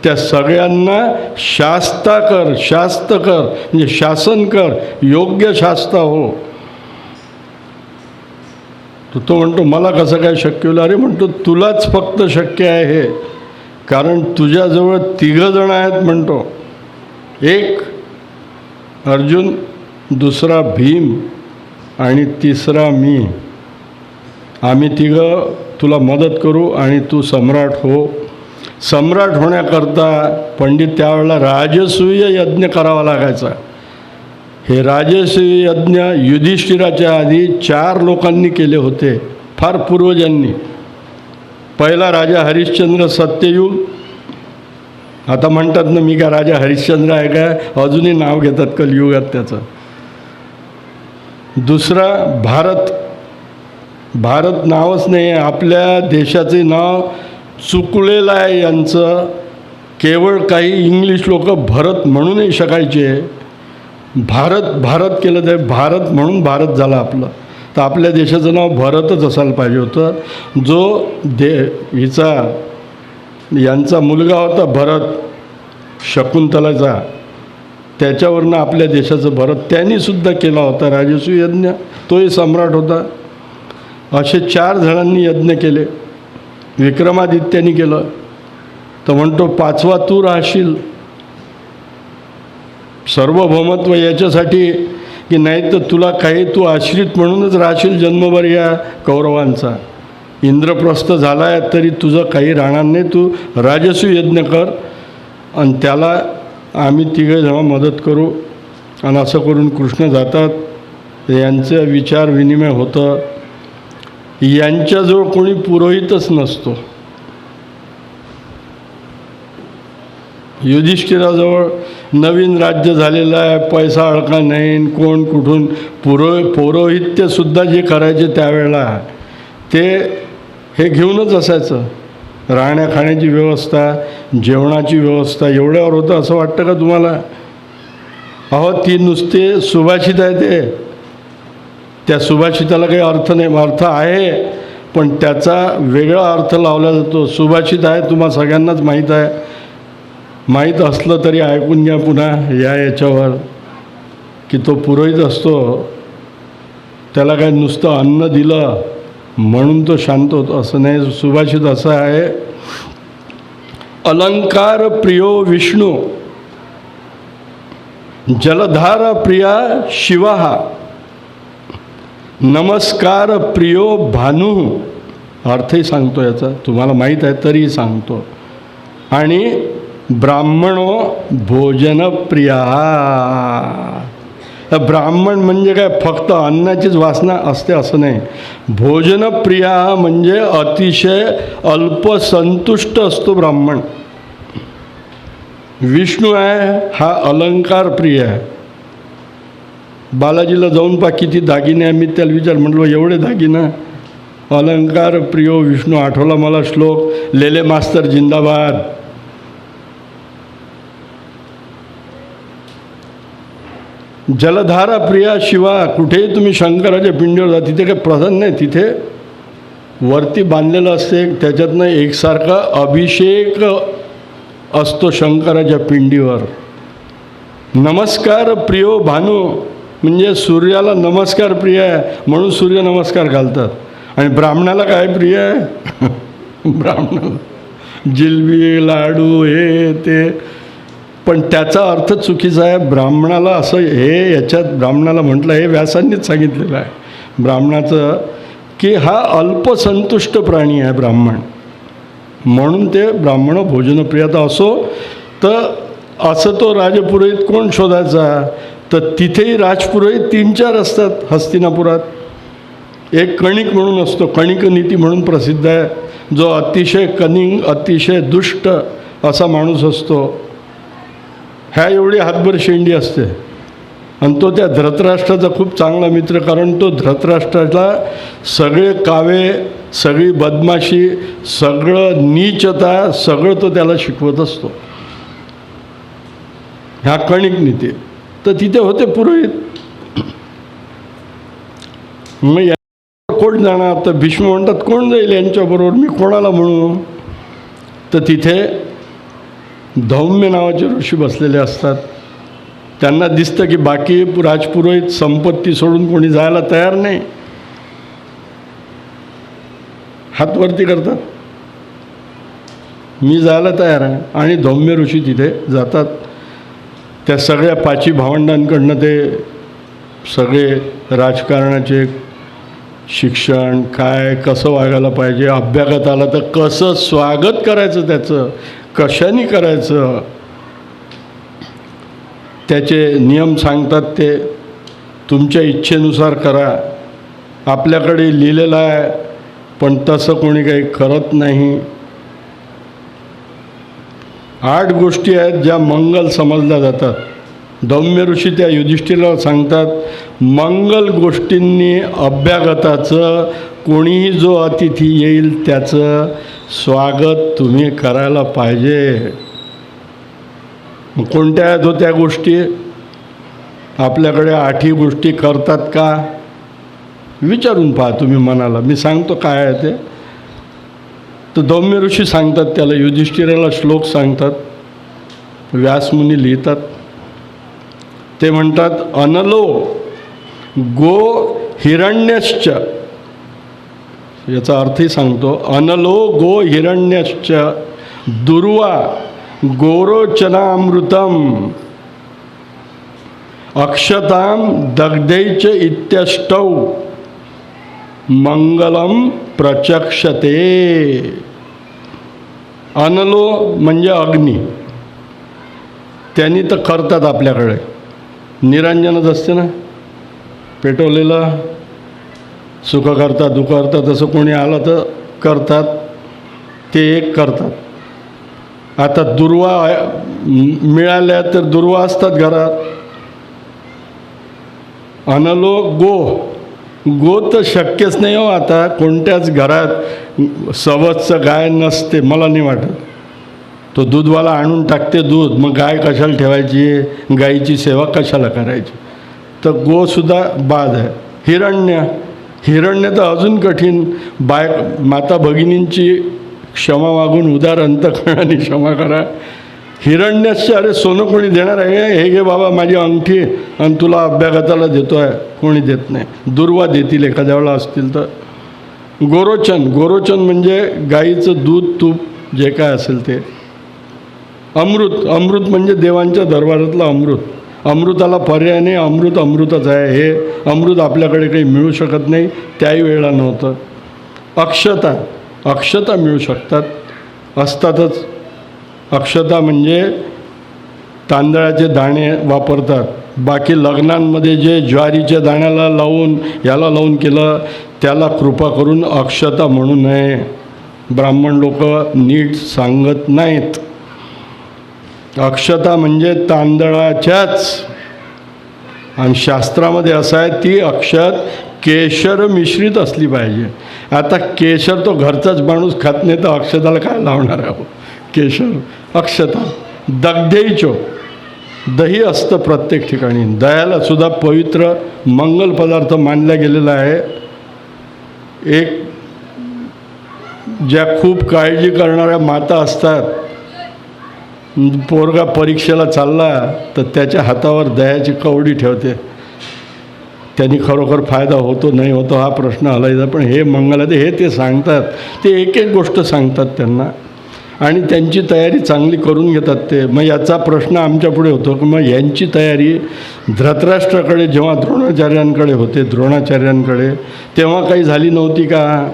त्या सगळ्यांना शास्त कर म्हणजे शासन कर, योग्य शास्ता हो. तो म्हणतो, मला कसं काय शक्य होईल? अरे म्हणतो, तुलाच फक्त शक्य आहे हे, कारण तुझ्याजवळ 3 जण आहेत म्हणतो. एक अर्जुन, दुसरा भीम आणि तिसरा मी. आम्ही 3 तुला मदत करू आणि तू सम्राट हो. सम्राट होण्याकरता पंडित त्यावेळेला राजसूय यज्ञ करावा लागायचा. हे राजसूय यज्ञ युधिष्ठिराच्या आधी 4 लोकांनी केले होते, फार पूर्वजांनी. पहिला राजा हरिश्चंद्र, सत्ययुग. आता म्हणतात ना, मी काय राजा हरिश्चंद्र आहे काय, अजूनही नाव घेतात कलियुगात त्याचं. दुसरा भारत नावच नाही आहे, आपल्या देशाचे नाव चुकलेलं आहे यांचं. केवळ काही इंग्लिश लोक भरत म्हणू नाही शकायचे. भारत केलं तर भारत म्हणून भारत झाला आपलं. तर आपल्या देशाचं नाव भरतच असायला पाहिजे होतं. जो यांचा मुलगा होता भरत, शकुंतलाचा, त्याच्यावरनं आपल्या देशाचं भरत त्यांनीसुद्धा केला होता राजसूय यज्ञ. तोही सम्राट होता. असे 4 जणांनी यज्ञ केले. विक्रमादित्याने केलं. तर म्हणतो 5वा तू राहशील सार्वभौमत्व याच्यासाठी की नाही तर तुला काही तू आश्रित म्हणूनच राहशील जन्मभर या कौरवांचा. इंद्रप्रस्थ झाला आहे तरी तुझं काही राहणार नाही, तू राजसूय यज्ञ कर आणि त्याला आम्ही तिघेजण मदत करू. आणि असं करून कृष्ण जातात. यांचं विचार विनिमय होतं. यांच्याजवळ कोणी पुरोहितच नसतो. युधिष्ठिराजवळ नवीन राज्य झालेलं आहे, पैसा अडका नाही, कोण कुठून पौरोहित्यसुद्धा जे करायचे त्यावेळेला ते हे घेऊनच असायचं. राहण्या खाण्याची व्यवस्था, जेवणाची व्यवस्था एवढ्यावर होतं असं वाटतं का तुम्हाला? अहो ती नुसते सुभाषित आहे ते. त्या सुभाषिताला काही अर्थ नाही, अर्थ आहे पण त्याचा वेगळा अर्थ लावला जातो. सुभाषित आहे तुम्हा सगळ्यांनाच माहीत आहे. माहीत असलं तरी ऐकून घ्या पुन्हा याच्यावर की तो पुरोहित असतो, त्याला काय नुसतं अन्न दिलं म्हणून तो शांत होतो असं नाही. सुभाषित असं आहे, अलंकार प्रियो विष्णू जलधार प्रिया शिवा नमस्कार प्रियो भानू. अर्थही सांगतो याचा, तुम्हाला माहीत आहे तरीही सांगतो. आणि ब्राह्मणो भोजनप्रिया. ब्राह्मण म्हणजे काय फक्त अन्नाचीच वासना असते असं नाही. भोजनप्रिया म्हणजे अतिशय अल्पसंतुष्ट असतो ब्राह्मण. विष्णू आहे हा अलंकार प्रिय आहे. बालाजीला जाऊन पहा किती दागिने आहे. मी त्याला विचार म्हटलो एवढे दागिने. अलंकार प्रियो विष्णू आठवला मला श्लोक, लेले मास्तर जिंदाबाद. जलधारा प्रिया शिवा. कुठेही तुम्ही शंकराच्या पिंडीवर जा, तिथे काही प्रधान नाही, तिथे वरती बांधलेलं असते, त्याच्यातनं एकसारखा अभिषेक असतो शंकराच्या पिंडीवर. नमस्कार प्रियो भानू म्हणजे सूर्याला नमस्कार प्रिय आहे म्हणून सूर्य नमस्कार घालतात. आणि ब्राह्मणाला काय प्रिय आहे? ब्राह्मणाला जिलबी लाडू हे ते. पण त्याचा अर्थ चुकीचा आहे. ब्राह्मणाला असं हे याच्यात ब्राह्मणाला म्हटलं, हे व्यासांनीच सांगितलेलं आहे ब्राह्मणाचं, की हा अल्पसंतुष्ट प्राणी आहे ब्राह्मण, म्हणून ते ब्राह्मण भोजनप्रियता असो. तर असं तो राजपुरोहित कोण शोधायचा? तर तिथेही राजपुरोहित 3-4 असतात हस्तिनापुरात. एक कणिक म्हणून असतो, कणिक नीती म्हणून प्रसिद्ध आहे, जो अतिशय कनिंग अतिशय दुष्ट असा माणूस असतो. ह्या एवढी हातभर शेंडी असते. आणि तो त्या धृतराष्ट्राचा खूप चांगला मित्र, कारण तो धृतराष्ट्राला सगळे कावे, सगळी बदमाशी, सगळं नीचता सगळं तो त्याला शिकवत असतो. ह्या कणिक नीती. तर तिथे होते पुरोहित. मग या कोण जाणार? तर भीष्म म्हणतात कोण जाईल यांच्याबरोबर, मी कोणाला म्हणू? तर तिथे धौम्य नावाचे ऋषी बसलेले असतात. त्यांना दिसतं की बाकी राजपुरोहित संपत्ती सोडून कोणी जायला तयार नाही. हात वरती करतात, मी जायला तयार आहे. आणि धौम्य ऋषी तिथे जातात. त्या सगळ्या 5 भावंडांकडनं ते सगळे राजकारणाचे शिक्षण काय, कसं वागायला पाहिजे, अभ्यागत आला तर कसं स्वागत करायचं, त्याचं कशाने करायचं, त्याचे नियम सांगतात. ते तुमच्या इच्छेनुसार करा. आपल्याकडे लिहिलेलं आहे पण तसं कोणी काही करत नाही. 8 गोष्टी आहेत ज्या मंगल समजल्या जातात. धौम्य ऋषी त्या युधिष्ठिराला सांगतात, मंगल गोष्टींनी अभ्यागताचं, कोणीही जो अतिथी येईल त्याचं स्वागत तुम्ही करायला पाहिजे. कोणत्या आहेत हो त्या गोष्टी? आपल्याकडे 8 गोष्टी करतात का? विचारून पहा तुम्ही मनाला, मी सांगतो काय आहे ते. तर धौम्य ऋषी सांगतात त्याला, युधिष्ठिराला श्लोक सांगतात, व्यासमुनी लिहितात. ते म्हणतात, अनलो गो हिरण्यश्च. याचा अर्थही सांगतो. अनलो गो हिरण्यश्च दुर्वा गोरोचनामृतम. अक्षतां दग्धैच इत्यष्टौ मंगलम प्रचक्षते. अनलो म्हणजे अग्नी, त्यांनी तर करतात आपल्याकडे. निरांजनच असते ना, पेटवलेलं सुख करतात दुःख करतात, तसं कोणी आलं तर करतात, ते एक करतात. आता दुर्वा मिळाल्या तर दुर्वा असतात घरात. अनलो गो तर शक्यच नाही हो. आता कोणत्याच घरात सवत्सं गाय नसते, मला नाही वाटत. तो दूधवाला आणून टाकते दूध, मग गाय कशाला ठेवायची, गाईची सेवा कशाला करायची. तर गोसुद्धा बाद आहे. हिरण्य तर अजून कठीण. माता भगिनींची क्षमा मागून उदार अंतकरणाने क्षमा करा. हिरण्याचे अरे सोनं कोणी देणार आहे, हे घे बाबा माझी अंगठी आणि तुला अभ्यागताला देतो आहे, कोणी देत नाही. दुर्वा देतील एखाद्या वेळा असतील तर. गोरोचन म्हणजे गाईचं दूध तूप जे काय असेल ते. अमृत म्हणजे देवांच्या दरबारातलं अमृत. अमृताला पर्याय नाही, अमृतच आहे. हे अमृत आपल्याकडे काही मिळू शकत नाही, त्याही वेळेला नव्हतं. अक्षता मिळू शकतात, असतातच. अक्षता म्हणजे तांदळाचे दाणे वापरतात. बाकी लग्नांमध्ये जे ज्वारीच्या दाण्याला लावून केलं, त्याला कृपा करून अक्षता म्हणू नये. ब्राह्मण लोक नीट सांगत नाहीत. अक्षता म्हणजे तांदळाच्याच, आणि शास्त्रामध्ये असं आहे ती अक्षत केशर मिश्रित असली पाहिजे. आता केशर तो घरचाच माणूस खात नाही, तर अक्षताला काय लावणार आहे केशर. अक्षता दग्धैचो, दही असतं प्रत्येक ठिकाणी. दह्याला सुद्धा पवित्र मंगल पदार्थ मानला गेलेला आहे. एक ज्या खूप काळजी करणाऱ्या माता असतात, पोरगा परीक्षेला चालला तर त्याच्या हातावर दह्याची कवडी ठेवते. त्यांनी खरोखर फायदा होतो नाही होतो हा प्रश्न आलायचा, पण हे मंगलादे हे ते सांगतात. ते एक एक गोष्ट सांगतात त्यांना, आणि त्यांची तयारी चांगली करून घेतात ते. मग याचा प्रश्न आमच्या पुढे होतो की मग यांची तयारी धृतराष्ट्राकडे जेव्हा द्रोणाचार्यांकडे तेव्हा काही झाली नव्हती का?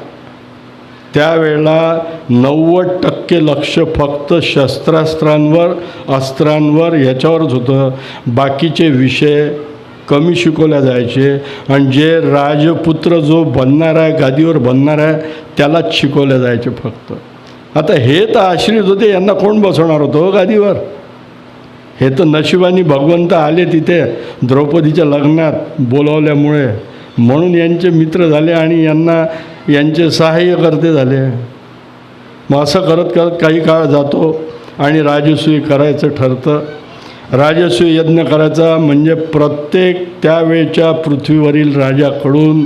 त्यावेळेला 90% लक्ष फक्त शस्त्रास्त्रांवर, अस्त्रांवर ह्याच्यावरच होतं. बाकीचे विषय कमी शिकवल्या जायचे, आणि जे राजपुत्र जो बनणार आहे, गादीवर बनणार आहे, त्यालाच शिकवल्या जायचे फक्त. आता हे तर आश्रित होते, यांना कोण बसवणार होतं गादीवर? हे तर नशिबाने भगवंत आले तिथे द्रौपदीच्या लग्नात बोलावल्यामुळे, म्हणून यांचे मित्र झाले आणि यांचे सहाय्यकर्ते झाले. मग असं करत करत काही काळ जातो आणि राजसूय करायचं ठरतं. राजसूय यज्ञ करायचा म्हणजे प्रत्येक त्यावेळच्या पृथ्वीवरील राजाकडून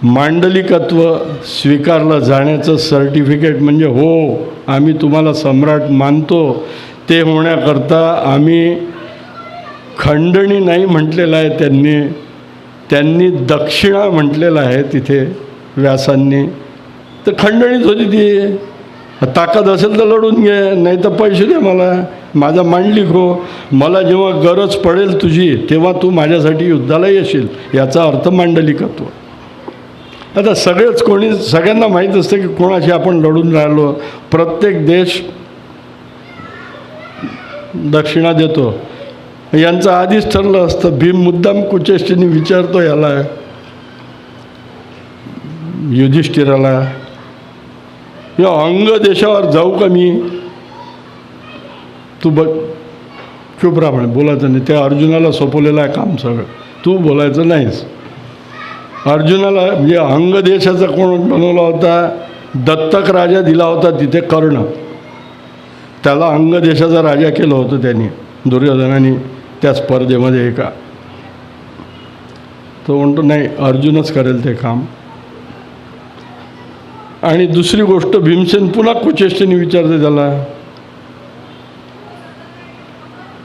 मांडलिकत्व स्वीकारलं जाण्याचं सर्टिफिकेट, म्हणजे हो आम्ही तुम्हाला सम्राट मानतो, ते होण्याकरता आम्ही खंडणी नाही म्हटलेलं आहे. त्यांनी दक्षिणा म्हटलेलं आहे तिथे व्यासांनी. तर खंडणीच होती ती. ताकद असेल तर लढून घे, नाही तर पैसे दे मला, माझा मांडलिक हो. मला जेव्हा गरज पडेल तुझी तेव्हा तू माझ्यासाठी युद्धाला येशील, याचा अर्थ मांडलिकत्व. आता सगळ्यांना माहीत असतं की कोणाशी आपण लढून राहिलो. प्रत्येक देश दक्षिणा देतो. यांचं आधीच ठरलं असतं. भीम मुद्दाम कुचेष्टीने विचारतो याला, युधिष्ठिराला, या अंग देशावर जाऊ का मी? तू बघ चुप राहा म्हणे, बोलायचं नाही. त्या अर्जुनाला सोपवलेलं आहे काम सगळं, तू बोलायचं नाहीस. अर्जुनाला म्हणजे अंग देशाचा कोण बनवला होता? दत्तक राजा दिला होता तिथे कर्ण, त्याला अंग देशाचा राजा केलं होतं त्यांनी, दुर्योधनाने त्या स्पर्धेमध्ये. एका तो म्हणतो नाही, अर्जुनच करेल ते काम. आणि दुसरी गोष्ट, भीमसेन पुन्हा कुचेष्टेने विचारते त्याला,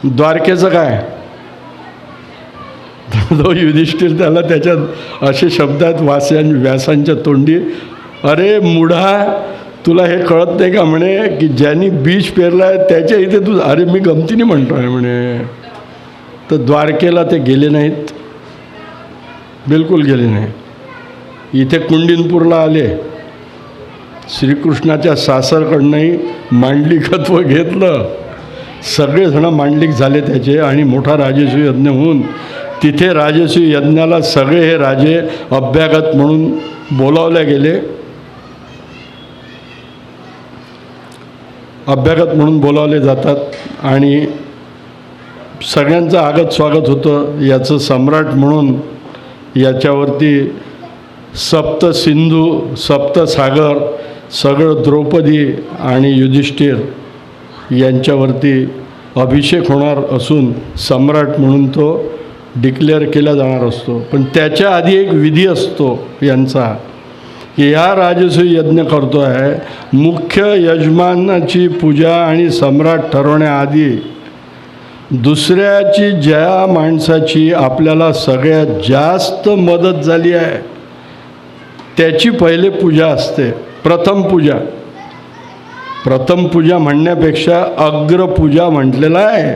द्वारकेचं काय? तो युधिष्ठिर त्याला त्याच्यात असे शब्द आहेत व्यासांच्या तोंडी, अरे मुढा तुला हे कळत नाही का म्हणे की ज्यांनी बीज पेरला आहे त्याच्या इथे तू, अरे मी गमतीने म्हणतो आहे म्हणे, तर द्वारकेला ते गेले नाहीत, बिलकुल गेले नाही. इथे कुंडिनपूरला आले, श्रीकृष्णाच्या सासरकडनंही मांडलिकत्व घेतलं, सगळेजण मांडलिक झाले त्याचे, आणि मोठा राजसूय यज्ञ होऊन तिथे राजसूय यज्ञाला सगळे हे राजे अभ्यागत म्हणून बोलावले गेले, अभ्यागत म्हणून बोलावले जातात आणि सगळ्यांचं आगत स्वागत होतं. याचं सम्राट म्हणून याच्यावरती सप्त सिंधू सप्त सागर सगळं द्रौपदी आणि युधिष्ठिर यांच्यावरती अभिषेक होणार असून सम्राट म्हणून तो डिक्लेअर केला जाणार असतो. पण त्याच्या आधी एक विधी असतो यांचा, की ह्या राजसूय यज्ञ करतो आहे, मुख्य यजमानाची पूजा आणि सम्राट ठरवण्याआधी दुसऱ्याची ज्या माणसाची आपल्याला सगळ्यात जास्त मदत झाली आहे त्याची पहिले पूजा असते, प्रथम पूजा. प्रथम पूजा म्हणण्यापेक्षा अग्रपूजा म्हटलेलं आहे.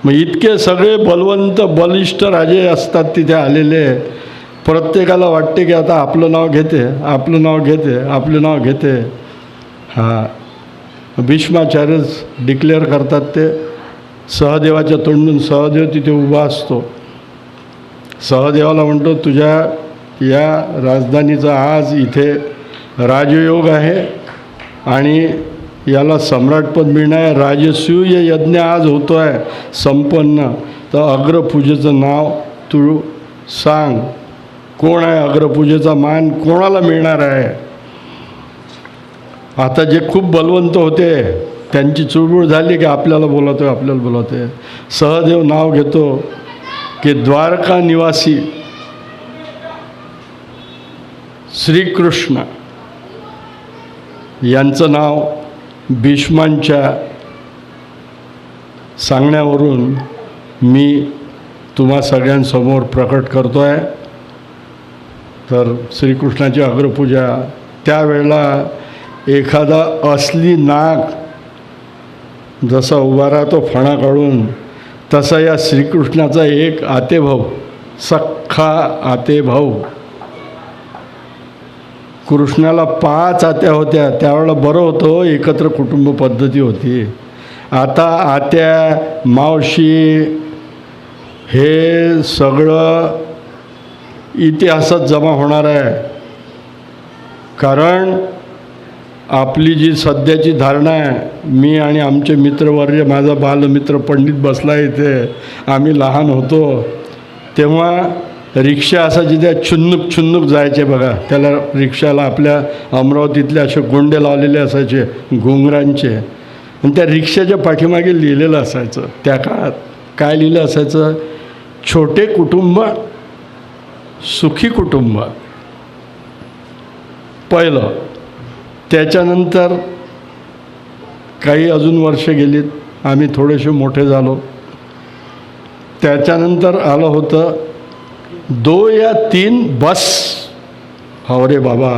मग इतके सगळे बलवंत बलिष्ठ राजे असतात तिथे आलेले, प्रत्येकाला वाटते की आता आपलं नाव घेते, आपलं नाव घेते, आपलं नाव घेते. भीष्माचार्यच डिक्लेअर करतात ते. सहदेवाच्या तोंडून सहदेव तिथे उभा असतो. सहदेवाला म्हणतो, तुझ्या या राजधानीचा आज इथे राजयोग आहे आणि याला सम्राटपद मिळणार आहे, राजसूय यज्ञ आज होतो आहे संपन्न, तर अग्रपूजेचं नाव तू सांग, कोण आहे, अग्रपूजेचा मान कोणाला मिळणार आहे. आता जे खूप बलवंत होते त्यांची चुळबुळ झाली की आपल्याला बोलवतोय, आपल्याला बोलवतोय. सहदेव नाव घेतो की द्वारका निवासी श्रीकृष्ण यांचं नाव भीष्मांच्या सांगण्यावरून मी तुम्हा सगळ्यांसमोर प्रकट करतो आहे. तर श्रीकृष्णाची अग्रपूजा, त्यावेळेला एखादा असली नाग जसा उभा राहतो फणा काढून, तसा या श्रीकृष्णाचा एक आतेभाऊ, सख्खा आतेभाऊ. कृष्णाला 5 आत्या होत्या, त्यावेळेला बरं होतं, एकत्र कुटुंब पद्धती होती. आता आत्या मावशी हे सगळं इतिहासात जमा होणार आहे. कारण आपली जी सध्याची धारणा आहे, मी आणि आमचे मित्रवर्य, माझा बालमित्र पंडित बसला इथे, आम्ही लहान होतो तेव्हा रिक्षा असायची, त्या छुन्नुक छुन्नुक जायचे बघा, त्याला रिक्षाला आपल्या अमरावतीतले असे गोंडे लावलेले असायचे घुंगरांचे, आणि त्या रिक्षाच्या पाठीमागे लिहिलेलं असायचं. त्या काळात काय लिहिलं असायचं, छोटे कुटुंब सुखी कुटुंब पहिलं. त्याच्यानंतर काही अजून वर्ष गेलीत, आम्ही थोडेसे मोठे झालो. त्याच्यानंतर आलं होतं 2 या 3 बस. हो रे बाबा,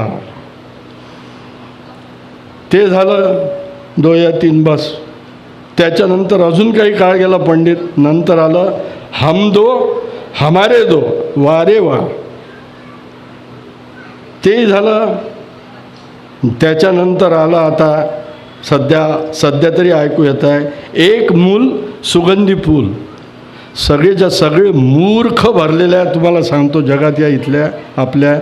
ते झालं 2 या 3 बस. त्याच्यानंतर अजून काही काळ गेला पंडित, नंतर आलं हम दो हमारे दो, वा रे वा, ते झालं. त्याच्यानंतर आलं आता सध्या तरी ऐकू येत आहे, एक मूल सुगंधी फूल. सगळेच्या सगळे मूर्ख भरलेल्या, तुम्हाला सांगतो जगात या इथल्या आपल्या.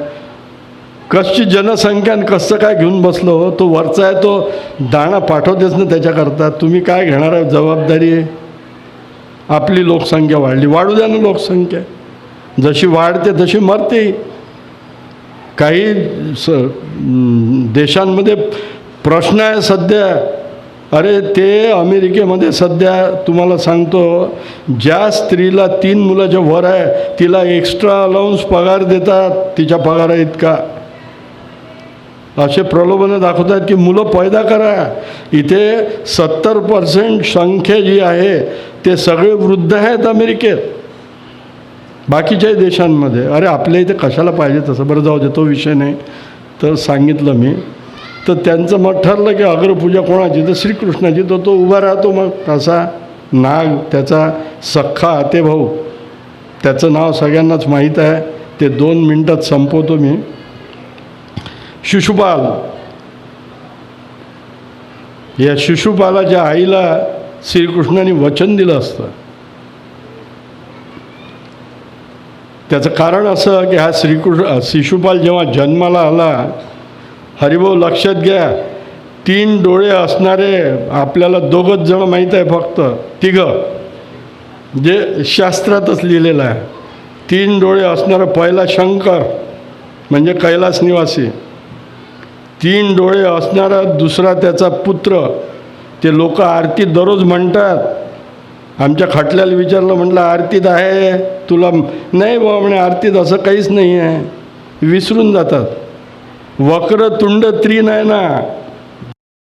कशी जनसंख्या आणि कसं काय घेऊन बसलो हो, तो वरचा आहे तो दाणा पाठवतेच ना त्याच्याकरता. तुम्ही काय घेणार आहे जबाबदारी. आपली लोकसंख्या वाढली, वाढू द्या ना लोकसंख्या, जशी वाढते तशी मरते. काही देशांमध्ये प्रश्न आहे सध्या. अरे ते अमेरिकेमध्ये सध्या तुम्हाला सांगतो, ज्या स्त्रीला 3 मुलाच्या वर आहे तिला एक्स्ट्रा अलाउन्स पगार देतात, तिच्या पगारा इतका. असे प्रलोभनं दाखवतात की मुलं पैदा करा. इथे 70% संख्या जी आहे ते सगळे वृद्ध आहेत अमेरिकेत, बाकीच्याही देशांमध्ये. अरे आपल्या इथे कशाला पाहिजे तसं. बरं जाऊ दे, तो विषय नाही. तर सांगितलं मी, तर त्यांचं मग ठरलं की अग्रपूजा कोणाची, तर श्रीकृष्णाची. तो उभा राहतो मग असा नाग त्याचा सख्खा आतेभाऊ, त्याचं नाव सगळ्यांनाच माहीत आहे, ते 2 मिनटात संपवतो मी. शिशुपाल, या शिशुपालाच्या आईला श्रीकृष्णाने वचन दिलं असतं. त्याचं कारण असं की हा शिशुपाल जेव्हा जन्माला आला, हरिभाऊ लक्षात घ्या, 3 डोळे असणारे आपल्याला 2 जण माहीत आहे, फक्त 3, जे शास्त्रातच लिहिलेलं आहे. 3 डोळे असणारा पहिला शंकर म्हणजे कैलास निवासी, 3 डोळे असणारा दुसरा त्याचा पुत्र. ते लोक आरती दररोज म्हणतात. आमच्या खटल्याला विचारलं, म्हटलं आरतीत आहे तुला? नाही बाबा म्हणे, आरतीत असं काहीच नाही आहे. विसरून जातात. वक्रतुंड त्रिनयना